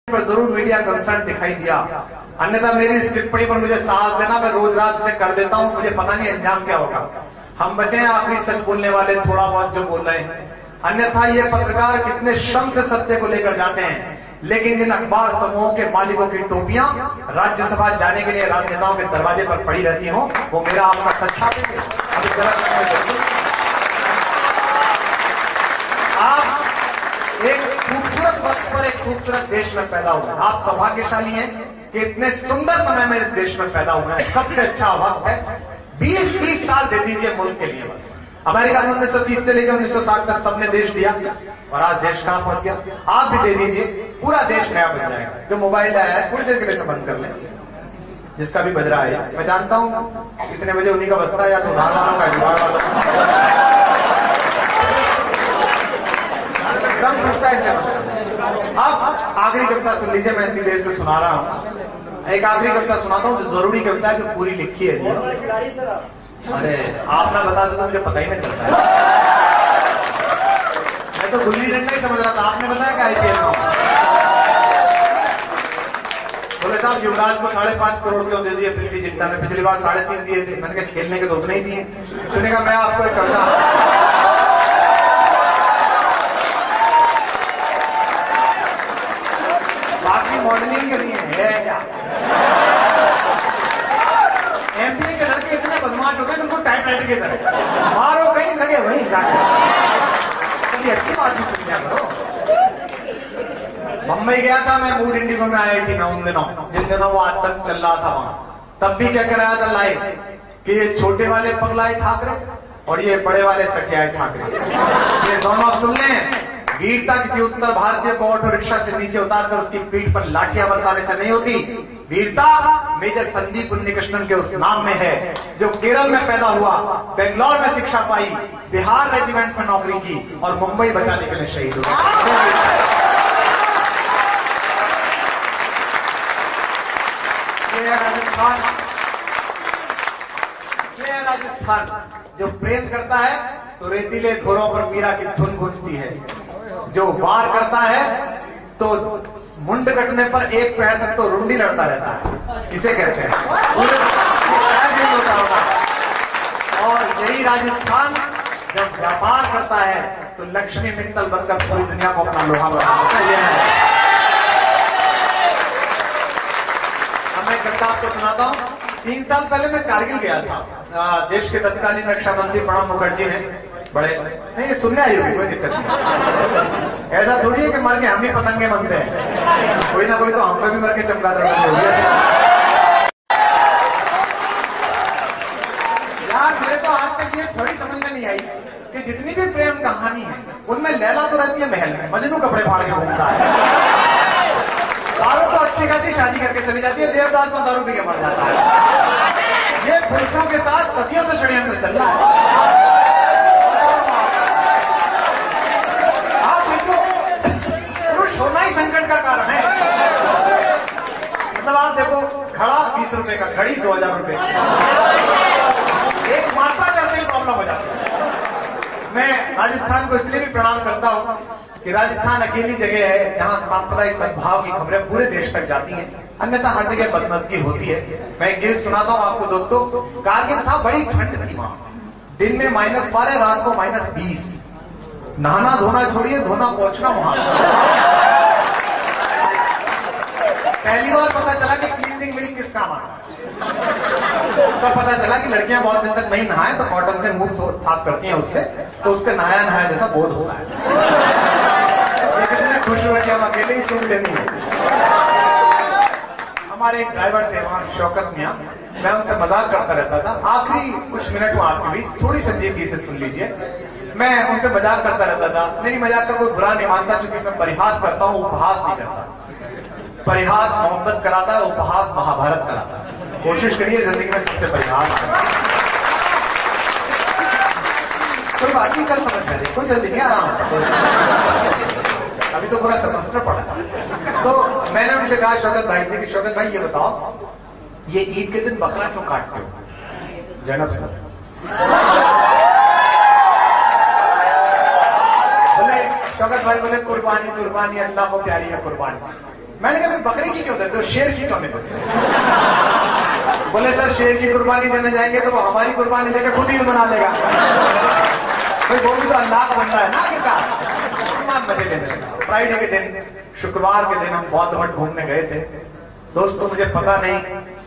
पर जरूर media concern दिखाई दिया, अन्यथा मेरी इस टिप्पणी पर मुझे साथ देना, मैं रोज रात से कर देता हूं, मुझे पता नहीं अंजाम क्या होगा। हम बचे हैं आखिरी सच बोलने वाले, थोड़ा बहुत जो बोल रहे हैं, अन्यथा ये पत्रकार कितने श्रम से सत्य को लेकर जाते हैं, लेकिन जिन अखबार समूहों के मालिकों की टोपियां राज्यसभा जाने के लिए राजनेताओं के दरवाजे पर पड़ी रहती हो, वो मेरा आपका सच्चा आप एक खूबसूरत वक्त पर एक खूबसूरत देश में पैदा हुए। आप सौभाग्यशाली हैं कि इतने सुंदर समय में इस देश में पैदा हुए हैं। सबसे अच्छा वक्त है। 20-30 साल दे दीजिए मुल्क के लिए बस। अमेरिका ने 1930 से लेकर 1960 तक सबने देश दिया और आज देश कहां पहुंच गया। आप भी दे दीजिए, पूरा देश नया बन जाएगा। जो मोबाइल आया है थोड़ी देर के लिए बंद कर लें, जिसका भी बज रहा है। मैं जानता हूं कितने बजे उन्हीं का बजता है, या तो उधार वालों का जुगाड़ वालों अब आखिरी कविता सुन लीजिए, मैं इतनी देर से सुना रहा हूं। एक आखिरी कविता सुनाता हूं जो जरूरी कविता है, जो पूरी लिखी है। अरे आप ना बता दो तो मुझे पता ही नहीं चलता है। मैं तो गुल्ली डंडा ही समझ रहा था, आपने बताया कि IPL में बोले साहब युवराज को 5.5 करोड़ क्यों दे दिए प्रीति जिंटा ने, पिछली बार 3.5 दिए थे। मैंने कहा खेलने के तो उतने ही दिए। सुनेगा मैं आपको एक कविता, बाकी मॉडलिंग के लिए है क्या। MBA के लड़के इतने बदमाश होते हैं, उनको टाइपराइटर की तरह मारो कहीं लगे वहीं जाके। कभी अच्छी बात भी सुन लिया करो। मुंबई गया था मैं, मूड इंडिगो में IIT में उन दिनों, जिन दिनों वो आतंक चल रहा था वहां। तब भी क्या कराया था लाइव कि ये छोटे वाले पगलाए ठाकरे और ये बड़े वाले सठियाए ठाकरे, ये दोनों सुन लें। वीरता किसी उत्तर भारतीय को ऑटो रिक्शा से नीचे उतारकर उसकी पीठ पर लाठियां बरसाने से नहीं होती। वीरता मेजर संदीप उन्नीकृष्णन के उस नाम में है, जो केरल में पैदा हुआ, बेंगलोर में शिक्षा पाई, बिहार रेजिमेंट में नौकरी की और मुंबई बचाने के लिए शहीद हुआ। राजस्थान जो प्रेम करता है तो रेतीले घोरों पर मीरा की धुन गूंजती है, जो वार करता है तो मुंड कटने पर एक पैर तक तो रुंडी लड़ता रहता है, इसे कहते हैं। होता होगा। और यही राजस्थान जब व्यापार करता है तो लक्ष्मी मित्तल बनकर पूरी दुनिया को अपना लोहा बनाता है। मैं कविता आपको सुनाता हूं। 3 साल पहले मैं कारगिल गया था। देश के तत्कालीन रक्षा मंत्री प्रणब मुखर्जी ने बड़े नहीं सुनने आई होगी, कोई दिक्कत नहीं। ऐसा थोड़ी है कि मर के हम ही पतंगे बनते हैं, कोई ना कोई तो हम पे भी मर के चमगादड़ होगी। यार मेरे तो आज तक ये थोड़ी समझ में नहीं आई कि जितनी भी प्रेम कहानी है उनमें लैला तो रहती है महल में, मजनू कपड़े फाड़ के घूमता है। दारू तो अच्छी खासी शादी करके चली जाती है, देवदास में दारू पी के मर जाता है। ये पुरुषों के साथ सदियों से षड्यंत्र चल रहा है। होना ही संकट का कारण है। मतलब आप देखो, घड़ा 20 रुपए का, घड़ी 2000 रुपए, एक मात्रा करते ही प्रॉब्लम हो जाती है। मैं राजस्थान को इसलिए भी प्रणाम करता हूं कि राजस्थान अकेली जगह है जहां सांप्रदायिक सद्भाव की खबरें पूरे देश तक जाती हैं, अन्यथा हर जगह बदमज़गी होती है। मैं एक गीत सुनाता हूं आपको दोस्तों। कारगिल था, बड़ी ठंड थी वहां, दिन में -12, रात को -20। नहाना धोना छोड़िए, धोना पहुंचना वहां। पहली बार पता चला कि क्लीनिंग मिल्क किस काम आता है। तब पता चला कि लड़कियां बहुत दिन तक नहीं नहाए तो कॉटन से मुंह साफ करती हैं उससे, तो उससे नहाया नहाया जैसा बोध होता है। कितने खुश हुए कि हम अकेले ही सुन लेनी है। हमारे एक ड्राइवर थे वहां, शौकत मियां, मैं उनसे मजाक करता रहता था। आखिरी कुछ मिनट हुआ आपके बीच, थोड़ी संजीदगी से सुन लीजिए। मैं उनसे मजाक करता रहता था। मेरी मजाक का कोई बुरा नहीं मानता, चूंकि मैं परिहास करता हूं, उपहास नहीं करता। परिहास मोहब्बत कराता है, उपहास महाभारत कराता है। कोशिश करिए जिंदगी में सबसे परिहास। कोई बात नहीं, कल समझ में कोई जल्दी नहीं, आराम से, अभी तो पूरा सेमेस्टर पड़ा था। तो मैंने उनसे कहा शौकत भाई से कि शौकत भाई ये बताओ, ये ईद के दिन बकरा क्यों काटते हो? जैनब सर बोले, शौकत भाई बोले कुर्बानी कुर्बानी अल्लाह को प्यारी है कुर्बानी। मैंने कहा बकरी की क्यों देते हो, शेर की क्यों नहीं देते? बोले सर शेर की कुर्बानी देने जाएंगे तो वो हमारी कुर्बानी देकर खुद ही बना लेगा। भाई वो भी तो अल्लाह का बंदा है ना आखिरकार। मजे लेने लगा। फ्राइडे के दिन, शुक्रवार के दिन हम बौद्ध मठ घूमने गए थे। दोस्तों मुझे पता नहीं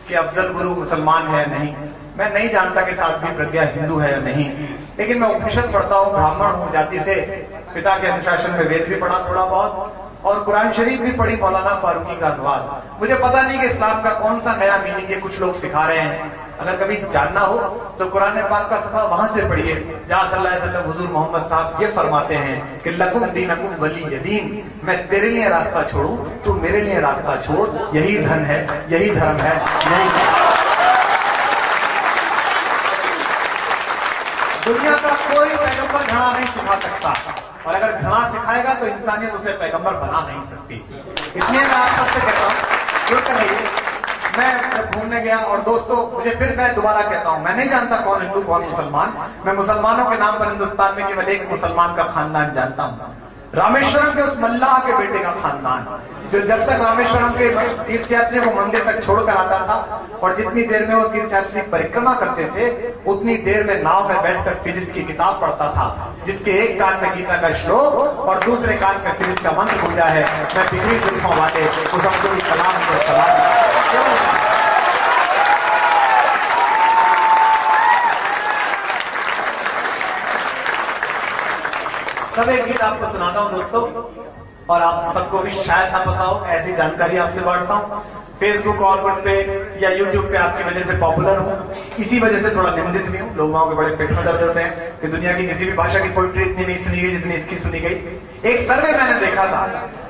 कि अफजल गुरु मुसलमान है या नहीं, मैं नहीं जानता कि साध्वी प्रज्ञा हिंदू है या नहीं, लेकिन मैं उपनिषद पढ़ता हूँ, ब्राह्मण हूँ जाति से, पिता के अनुशासन में वेद भी पढ़ा थोड़ा बहुत और कुरान शरीफ भी पढ़ी, मौलाना फारूकी का अनुवाद। मुझे पता नहीं कि इस्लाम का कौन सा नया मीनिंग है कुछ लोग सिखा रहे हैं। अगर कभी जानना हो तो कुरान पाक का सफा वहां से पढ़िए जहां सल्लल्लाहु अलैहि वसल्लम हुजूर मोहम्मद साहब ये फरमाते हैं कि लकुम दीनकुम वली दीन, मैं तेरे लिए रास्ता छोड़ूं तू मेरे लिए रास्ता छोड़, यही धन है, यही धर्म है, यही दुनिया का कोई पैगंबर घृणा नहीं सिखा सकता, और अगर घृणा सिखाएगा तो इंसानियत उसे पैगंबर बना नहीं सकती। इसलिए मैं आप सबसे कहता हूं जुड़ कर रहिए। मैं घूमने गया और दोस्तों मुझे फिर मैं दोबारा कहता हूं, मैं नहीं जानता कौन हिंदू कौन मुसलमान, मैं मुसलमानों के नाम पर हिंदुस्तान में केवल एक मुसलमान का खानदान जानता हूं, रामेश्वरम के उस मल्लाह के बेटे का खानदान, जो जब तक रामेश्वरम के तीर्थयात्रियों को मंदिर तक छोड़कर आता था और जितनी देर में वो तीर्थयात्री परिक्रमा करते थे उतनी देर में नाव में बैठकर फिजिक्स की किताब पढ़ता था, जिसके एक कान में गीता का श्लोक और दूसरे कान में फिजिक्स का मंत्र गूंजा है। मैं पिछली सुल्फों वाले उस अब्दुल कलाम को सलाम। सब एक गीत आपको सुनाता हूं दोस्तों, और आप सबको भी शायद ना पता हो, ऐसी जानकारी आपसे बांटता हूं। फेसबुक ऑर्कुट पे या यूट्यूब पे आपकी वजह से पॉपुलर हूं, इसी वजह से थोड़ा निंदित भी हूं। लोगों के बड़े पेट में दर्द होते हैं कि दुनिया की किसी भी भाषा की पोइट्री इतनी नहीं सुनी गई जितनी इसकी सुनी गई। एक सर्वे मैंने देखा था,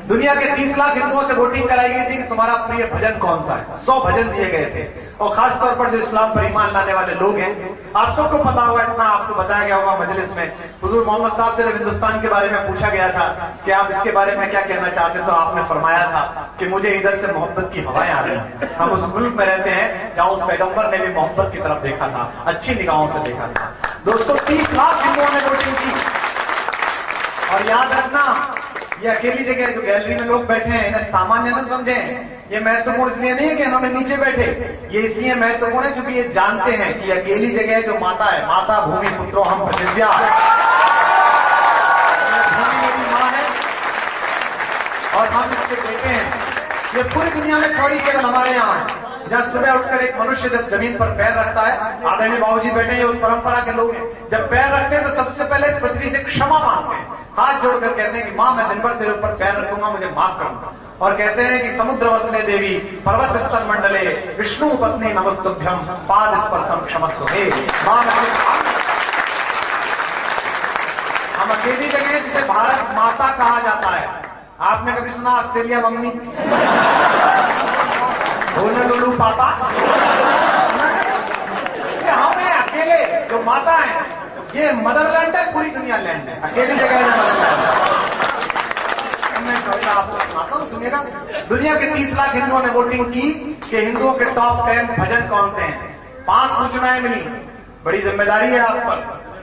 दुनिया के 30 लाख हिंदुओं से वोटिंग कराई गई थी कि तुम्हारा प्रिय भजन कौन सा है। 100 भजन दिए गए थे, और खासतौर पर जो इस्लाम पर ईमान लाने वाले लोग हैं, आप सबको पता होगा, इतना आपको बताया गया होगा मजलिस में, हुजूर मोहम्मद साहब से जब हिंदुस्तान के बारे में पूछा गया था कि आप इसके बारे में क्या कहना चाहते, तो आपने फरमाया था कि मुझे इधर से मोहब्बत की हवाएं आ रही हैं। हम उस मुल्क में रहते हैं जहां उस पैगंबर ने भी मोहब्बत की तरफ देखा था, अच्छी निगाहों से देखा था। दोस्तों 30 लाख हिंदुओं ने वोटिंग की, और याद रखना ये अकेली जगह जो गैलरी में लोग बैठे हैं इन्हें सामान्य न समझें। ये महत्वपूर्ण इसलिए नहीं है कि इन्होंने नीचे बैठे, ये इसलिए महत्वपूर्ण है क्योंकि ये जानते हैं कि अकेली जगह जो माता है, माता भूमि पुत्रो हम प्रतिज्ञा, भूमि मेरी माँ है और हम इसके बेटे हैं। ये पूरी दुनिया में थोड़ी केवल हमारे यहाँ है, जहाँ सुबह उठकर एक मनुष्य जब जमीन पर पैर रखता है, आदरणीय बाबूजी बैठे हैं उस परंपरा के लोग हैं, जब पैर रखते हैं तो सबसे पहले इस पृथ्वी से क्षमा मांगते हैं, हाथ जोड़कर कहते हैं कि माँ मैं दिन भर तेरे ऊपर पैर रखूंगा, मुझे माफ करूंगा। और कहते हैं कि समुद्र वसने देवी पर्वत स्तर मंडले विष्णु पत्नी नमस्तुभ्यम पाद स्पर्शम क्षमस्व हे। हम अकेली जगह जिसे भारत माता कहा जाता है। आपने कभी सुना ऑस्ट्रेलिया मम्मी, होनोलुलु पापा? हम हैं अकेले जो माता है, ये मदरलैंड है, पूरी दुनिया लैंड है, अकेली जगह है मदरलैंड। मैं कविता आपको सुनाता हूं, सुनिएगा। दुनिया के 30 लाख हिंदुओं ने वोटिंग की कि हिंदुओं के टॉप 10 भजन कौन से हैं। 5 सूचनाएं मिली, बड़ी जिम्मेदारी है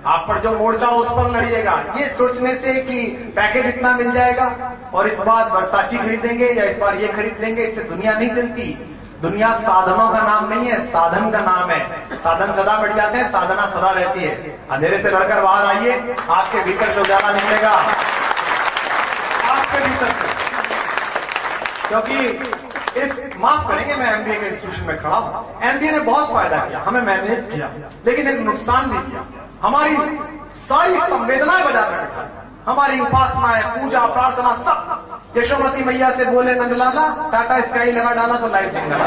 आप पर जो मोर्चा हो उस पर लड़िएगा। ये सोचने से कि पैकेज इतना मिल जाएगा और इस बार वर्साची खरीदेंगे या इस बार ये खरीद लेंगे, इससे दुनिया नहीं चलती। दुनिया साधनों का नाम नहीं है, साधन का नाम है। साधन सदा बढ़ जाते हैं, साधना सदा रहती है। अंधेरे से लड़कर बाहर आइए, आपके भीतर से उजाला निकलेगा, आपके भीतर से। क्योंकि इस माफ करेंगे, मैं एमबीए के इंस्टीट्यूशन में खड़ा हूं। एमबीए ने बहुत फायदा किया, हमें मैनेज किया, लेकिन एक नुकसान भी किया। हमारी सारी संवेदनाएं बाजार में बिठा, हमारी उपासनाएं, पूजा, प्रार्थना सब। यशोमती मैया से बोले नंदलाला, टाटा स्काई लगा डाला तो लाइफ चेंज लगा।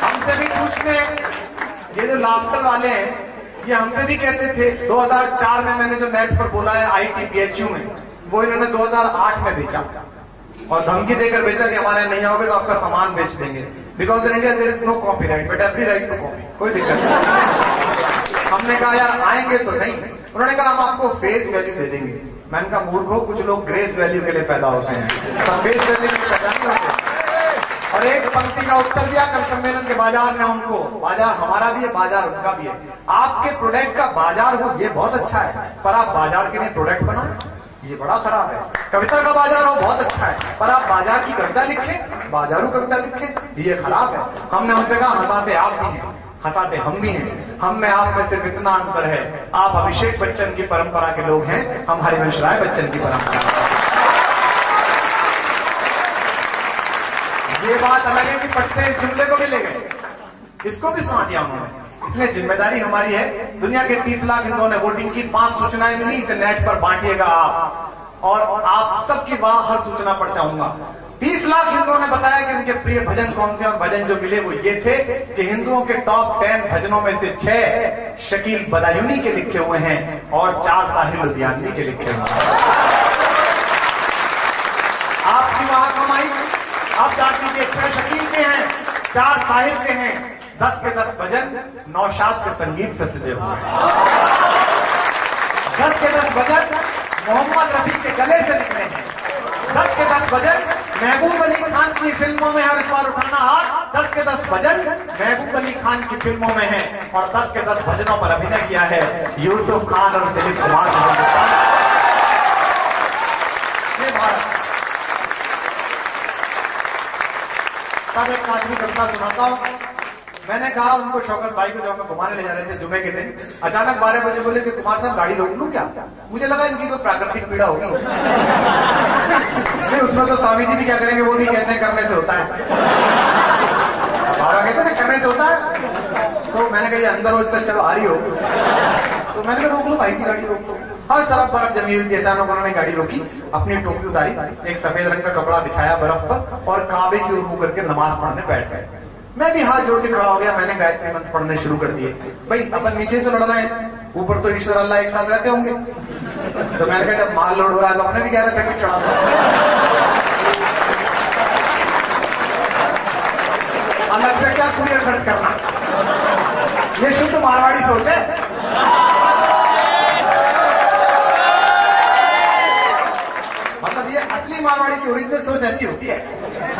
हमसे भी पूछते, ये जो लाफ्टर वाले हैं, ये हमसे भी कहते थे। 2004 में मैंने जो नेट पर बोला है ITPHU में, वो इन्होंने 2008 में बेचा और धमकी देकर बेचा कि हमारे नहीं आओगे तो आपका सामान बेच देंगे। Because in India there is no copyright but every right to copy, कोई दिक्कत नहीं। हमने कहा यार आएंगे तो नहीं, उन्होंने कहा हम आपको फेस वैल्यू दे देंगे। मैंने कहा मूर्खों, कुछ लोग ग्रेस वैल्यू के लिए पैदा होते हैं, सब फेस वैल्यू के लिए पैदा नहीं होते। और एक पंक्ति का उत्तर दिया कल सम्मेलन के बाजार ने उनको, बाजार हमारा भी है, बाजार उनका भी है। आपके प्रोडक्ट का बाजार हो ये बहुत अच्छा है, पर आप बाजार के लिए प्रोडक्ट बनाओ, ये बड़ा खराब है। कविता का बाजार हो बहुत अच्छा है, पर आप बाजार की कविता लिखे, बाजारू कविता लिखे, ये खराब है। हमने उनसे कहा हंसाते आप भी हैं, हंसाते हम भी हैं, हम में आप में सिर्फ इतना अंतर है, आप अभिषेक बच्चन की परंपरा के लोग हैं, हम हरिवंश राय बच्चन की परंपरा। ये बात अलग है कि पट्टे इस जुमले को भी ले गए, इसको भी सुना दिया उन्होंने। इसलिए जिम्मेदारी हमारी है, दुनिया के 30 लाख हिंदुओं ने वोटिंग की, 5 सूचनाएं मिली, इसे नेट पर बांटिएगा आप, और आप सबकी वहां हर सूचना पर चाहूंगा। 30 लाख हिंदुओं ने बताया कि उनके प्रिय भजन कौन से, और भजन जो मिले वो ये थे कि हिंदुओं के टॉप 10 भजनों में से 6 शकील बदायूनी के लिखे हुए हैं और 4 साहिल लुधियानवी के लिखे हुए हैं। आपकी वहां कमाई आप जान लीजिए, 6 शकील के हैं, 4 साहिल के हैं, 10 के 10 भजन नौशाद के संगीत से सजे हुए हैं। 10 के 10 भजन मोहम्मद रफी के गले से निकले हैं। 10 के 10 भजन महबूब अली खान की फिल्मों में, और इस बार उठाना हाथ, 10 के 10 भजन महबूब अली खान की फिल्मों में हैं, और 10 के 10 भजनों पर अभिनय किया है यूसुफ खान और दिलीप कुमार ने। भारत तब एक आदमी कविता सुनाता हूं। मैंने कहा उनको, शौकत भाई को, जो हमें घुमाने ले जा रहे थे जुमे के दिन, अचानक 12 बजे बोले कि कुमार साहब गाड़ी रोक लूं क्या? मुझे लगा इनकी कोई प्राकृतिक पीड़ा होगी। नहीं, उसमें तो स्वामी जी भी क्या करेंगे, वो भी कहते हैं करने से होता है, बाबा कहते हैं करने से होता है। तो मैंने कहा ये अंदर हो, इससे चलो आ रही हो, तो मैंने कहा रोक लो भाई की गाड़ी रोक लो। हर तरफ बर्फ जमी हुई थी, अचानक उन्होंने गाड़ी रोकी, अपनी टोपी उतारी, एक सफेद रंग का कपड़ा बिछाया बर्फ पर, और काबे की ओर मुंह करके नमाज पढ़ने बैठ गए। मैं भी हाथ जोड़ के खड़ा हो गया, मैंने गायत्री मंत्र पढ़ने शुरू कर दिए। भाई अपन नीचे तो लड़ना है, ऊपर तो ईश्वर अल्लाह एक साथ रहते होंगे। तो मैंने कहा जब माल लोड हो रहा है तो अपने भी 11 पैकेट चढ़ा दो। अलग से क्या कुरियर खर्च करना, ये शुद्ध मारवाड़ी सोच है। मतलब ये असली मारवाड़ी की ओरिजिनल सोच ऐसी होती है।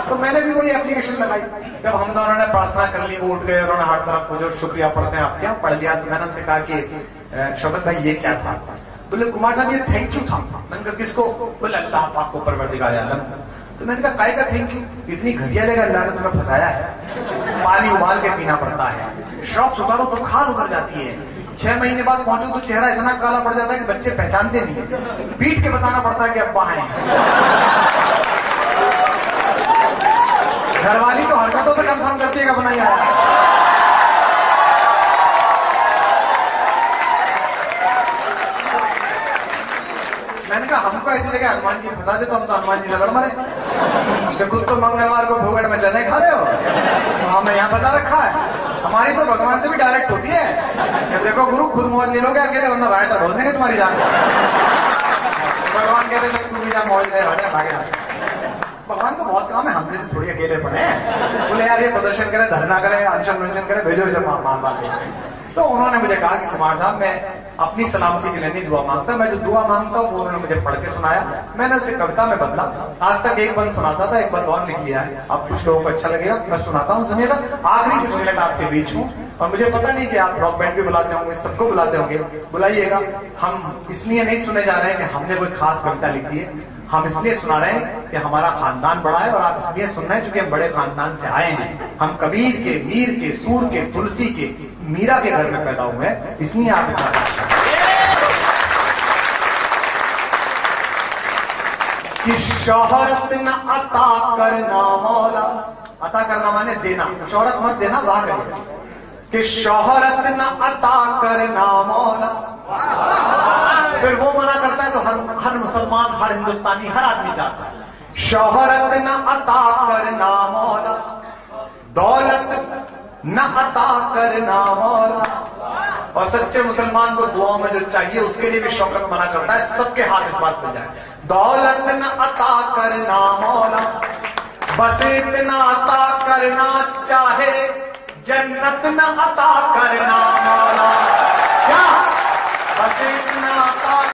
तो मैंने भी वही एप्लीकेशन लगाई। जब हम दोनों ने प्रार्थना कर ली, वो उठ गए, उन्होंने हर तरफ पूछो शुक्रिया पढ़ते हैं आप क्या पढ़ लिया। तो मैंने उनसे कहा कि शौकत भाई ये क्या था? बोले कुमार साहब ये थैंक यू था। मैंने कहा किसको? बोले अल्लाह पाक को, परवरदिगार आलम। तो मैंने कहा काय का थैंक यू? इतनी घटिया लेगा, अल्लाह ने तुम्हें फंसाया है, पानी उबाल के पीना पड़ता है, शॉक्स उतारो तो खाल उतर जाती है, 6 महीने बाद पहुंचो तो चेहरा इतना काला पड़ जाता है कि बच्चे पहचानते नहीं है, पीट के बताना पड़ता है कि अब्बा हैं। घरवाली तो हरकतों से कंफर्म करती है कि बनाई आया। मैंने कहा हमको ऐसी जगह हनुमान जी फंसा दे तो हम तो हनुमान जी से लड़ मरे। खुद तो मंगलवार को भोगड़ में चने खा रहे हो, तो हमें यहाँ बता रखा है। हमारी तो भगवान से भी डायरेक्ट होती है, देखो गुरु खुद मौज ले लोगे अकेले, वरना रायता ढोल देंगे तुम्हारी जान। भगवान कहते हैं तू भी जा मौज ले, राजा भागे। भगवान को बहुत काम है, हमने से थोड़ी अकेले पड़े हैं। बोले यार ये प्रदर्शन करे, धरना करे, अनशन वंशन करे, भेजो इसे मान। तो उन्होंने मुझे कहा कि कुमार साहब मैं अपनी सलामती के लिए नहीं दुआ मांगता, मैं जो दुआ मांगता हूँ वो उन्होंने मुझे पढ़ के सुनाया। मैंने उसे कविता में बदला। आज तक एक बंद सुनाता था, एक बंद और लिख लिया है। अब कुछ लोगों को अच्छा लगेगा, मैं सुनाता हूँ, सुनिएगा। आखिरी कुछ मिनट आपके बीच हूँ, और मुझे पता नहीं कि आप रॉक बैंड भी बुलाते होंगे, सबको बुलाते होंगे, बुलाइएगा। हम इसलिए नहीं सुने जा रहे हैं कि हमने कोई खास कविता लिख दी है, हम इसलिए सुना रहे हैं कि हमारा खानदान बड़ा है, और आप इसलिए सुन रहे हैं क्योंकि हम बड़े खानदान से आए हैं। हम कबीर के, मीर के, सूर के, तुलसी के, मीरा के घर में पैदा हुए हैं, इसलिए आप कि शोहरत न अता करना मौला, अता करना माने देना, शोहरत मत देना, वाह करिए कि शोहरत न अता करना मौला। फिर वो मना करता है तो हर मुसलमान, हर हिंदुस्तानी, हर आदमी चाहता है शोहरत न अता करना मौला, दौलत न अता करना मौला। और सच्चे मुसलमान को दुआओं में जो चाहिए उसके लिए भी शौकत मना करता है, सबके हाथ इस बात में जाए। दौलत न अता करना मौला, बस इतना अता करना चाहे, जन्नत न अता करना मौला। क्या? बस